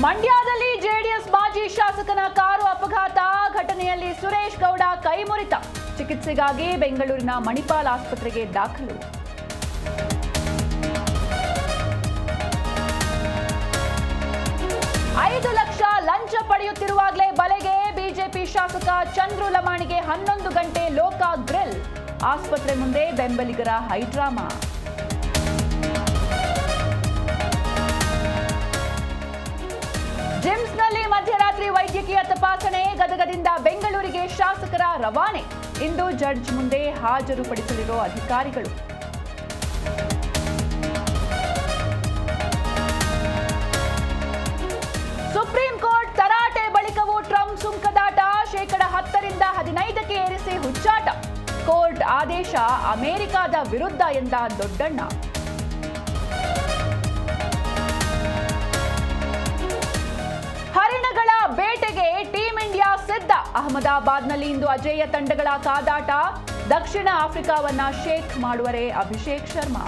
ಮಂಡ್ಯದಲ್ಲಿ ಜೆಡಿಎಸ್ ಮಾಜಿ ಶಾಸಕನ ಕಾರು ಅಪಘಾತ ಘಟನೆಯಲ್ಲಿ ಸುರೇಶ್ ಗೌಡ ಕೈ ಮುರಿತ ಚಿಕಿತ್ಸೆಗಾಗಿ ಬೆಂಗಳೂರಿನ ಮಣಿಪಾಲ್ ಆಸ್ಪತ್ರೆಗೆ ದಾಖಲು. $5 ಲಕ್ಷ ಲಂಚ ಪಡೆಯುತ್ತಿರುವಾಗಲೇ ಬಲೆಗೆ ಬಿಜೆಪಿ ಶಾಸಕ ಚಂದ್ರು ಲಮಾಣಿಗೆ 11 ಗಂಟೆ ಲೋಕ ಗ್ರಿಲ್. ಆಸ್ಪತ್ರೆ ಮುಂದೆ ಬೆಂಬಲಿಗರ ಹೈಡ್ರಾಮಾ. ಜಿಮ್ಸ್ನಲ್ಲಿ ಮಧ್ಯರಾತ್ರಿ ವೈದ್ಯಕೀಯ ತಪಾಸಣೆ. ಗದಗದಿಂದ ಬೆಂಗಳೂರಿಗೆ ಶಾಸಕರ ರವಾನೆ. ಇಂದು ಜಡ್ಜ್ ಮುಂದೆ ಹಾಜರುಪಡಿಸಲಿರೋ ಅಧಿಕಾರಿಗಳು. ಸುಪ್ರೀಂ ಕೋರ್ಟ್ ತರಾಟೆ ಬಳಿಕವೂ ಟ್ರಂಪ್ ಸುಂಕದಾಟ. ಶೇಕಡ 10ರಿಂದ 15ಕ್ಕೆ ಏರಿಸಿ ಹುಚ್ಚಾಟ. ಕೋರ್ಟ್ ಆದೇಶ ಅಮೆರಿಕದ ವಿರುದ್ಧ ಎಂದ ದೊಡ್ಡಣ್ಣ. ಹರಿಣಗಳ ಬೇಟೆಗೆ ಟೀಂ ಇಂಡಿಯಾ ಸಿದ್ಧ. ಅಹಮದಾಬಾದ್ನಲ್ಲಿ ಇಂದು ಅಜೇಯ ತಂಡಗಳ ಕಾದಾಟ. ದಕ್ಷಿಣ ಆಫ್ರಿಕಾವನ್ನ ಶೇಕ್ ಮಾಡುವರೇ ಅಭಿಷೇಕ್ ಶರ್ಮಾ.